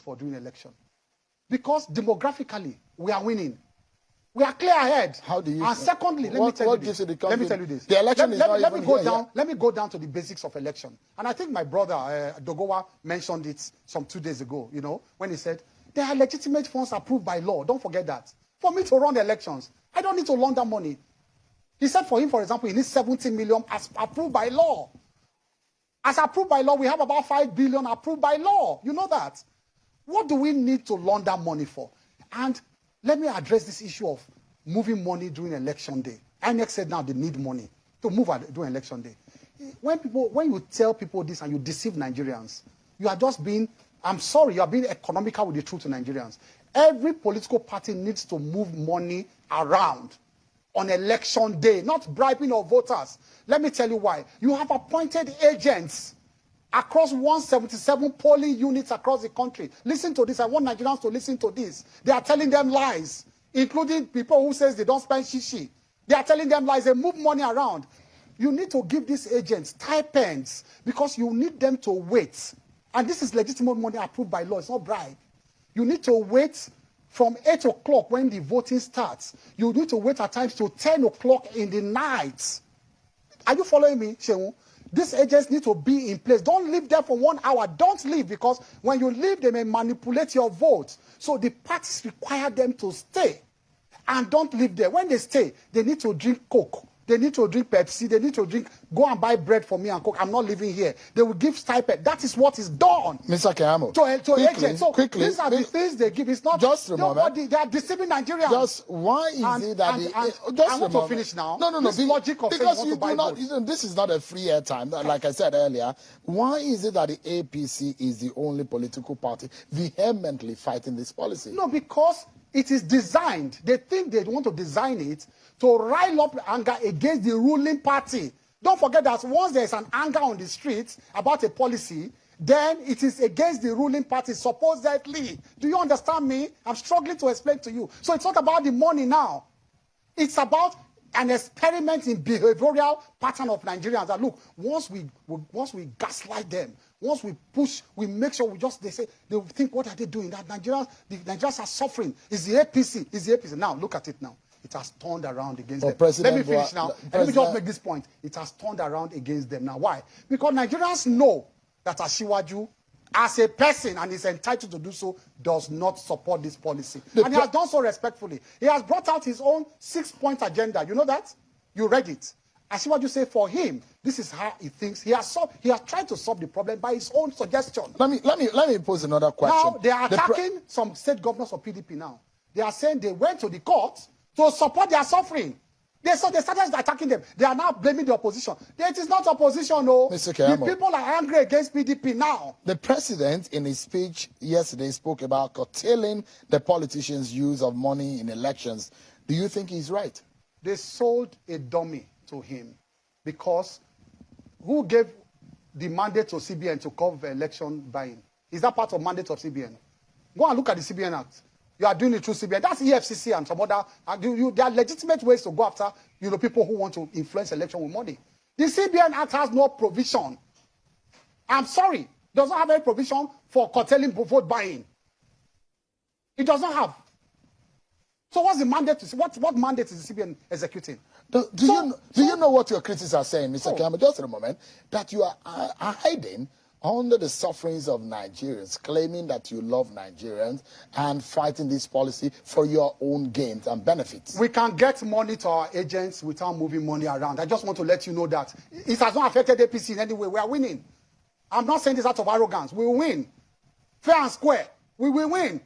for doing election. Because demographically, we are winning. We are clear ahead. How do you? And secondly, let me tell you this. The election is not let me even go here down. yet. Let me go down to the basics of election. And I think my brother Dogowa mentioned it some 2 days ago. You know, when he said there are legitimate funds approved by law. Don't forget that. For me to run the elections, I don't need to launder money. He said for him, for example, he needs 70 million as approved by law. As approved by law, we have about 5 billion approved by law. You know that. What do we need to launder money for? And let me address this issue of moving money during election day. INEC said now they need money to move during election day. When you tell people this and you deceive Nigerians, you are just being, I'm sorry, you are being economical with the truth to Nigerians. Every political party needs to move money around on election day, not bribing of voters. Let me tell you why. You have appointed agents across 177 polling units across the country. Listen to this. I want Nigerians to listen to this. They are telling them lies, including people who says they don't spend shishi. They are telling them lies. They move money around. You need to give these agents stipends because you need them to wait. And this is legitimate money approved by law. It's not bribe. You need to wait from 8 o'clock when the voting starts. You need to wait at times till 10 o'clock in the night. Are you following me, Shehu? These agents need to be in place. Don't leave there for 1 hour. Don't leave, because when you leave, they may manipulate your vote. So the parties require them to stay. And don't leave there. When they stay, they need to drink Coke. They need to drink Pepsi. They need to drink, go and buy bread for me and Coke. I'm not living here. They will give stipend. That is what is done. Mr. Keyamo. To agents. So these are the things they give. It's not just a moment. They are deceiving Nigerians. Just why is it that I want to finish now. No. This logic of because you do not. This is not a free airtime. Like I said earlier, why is it that the APC is the only political party vehemently fighting this policy? No, because it is designed. They think they want to design it to rile up anger against the ruling party. Don't forget that once there's an anger on the streets about a policy, then it is against the ruling party, supposedly. Do you understand me? I'm struggling to explain to you. So it's not about the money now. It's about an experiment in behavioral pattern of Nigerians. That look, once we gaslight them, once we push, we make sure they say, they think, what are they doing? That the Nigerians are suffering. It's the APC. It's the APC. Now, look at it now. It has turned around against them. Let me finish now. Let me just make this point. It has turned around against them. Now, why? Because Nigerians know that Asiwaju, as a person, and is entitled to do so, does not support this policy. And he has done so respectfully. He has brought out his own 6-point agenda. You know that? You read it. Asiwaju say for him, this is how he thinks. He has tried to solve the problem by his own suggestion. Let me pose another question. Now, they are attacking some state governors of PDP now. They are saying they went to the court to support their suffering. They started attacking them. They are now blaming the opposition. It is not opposition, no. Mr. Keyamo, the people are angry against PDP now. The president, in his speech yesterday, spoke about curtailing the politicians' use of money in elections. Do you think he's right? They sold a dummy to him, because who gave the mandate to CBN to cover election buying? Is that part of mandate of CBN? Go and look at the CBN Act. You are doing it through CBN. That's EFCC and some other. There are legitimate ways to go after people who want to influence election with money. The CBN Act has no provision. I'm sorry, does not have any provision for curtailing vote buying. It does not have. So what's the mandate? What mandate is the CBN executing? Do you know what your critics are saying, Mr. Keyamo? Just a moment, that you are hiding under the sufferings of Nigerians, claiming that you love Nigerians and fighting this policy for your own gains and benefits. We can get money to our agents without moving money around. I just want to let you know that it has not affected APC in any way. We are winning. I'm not saying this out of arrogance. We will win. Fair and square. We will win.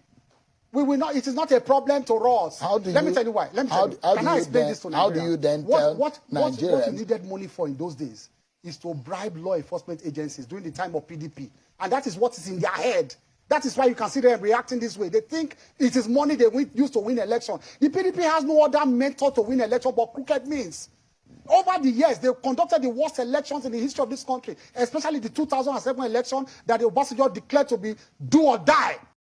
We will not. It is not a problem to us. Let me tell you why. Can I explain this to Nigerians? How do you then tell Nigerians? What you needed money for in those days is to bribe law enforcement agencies during the time of PDP. And that is what is in their head. That is why you can see them reacting this way. They think it is money they use to win election. The PDP has no other method to win election but crooked means. Over the years, they conducted the worst elections in the history of this country, especially the 2007 election that the Obasanjo declared to be do or die.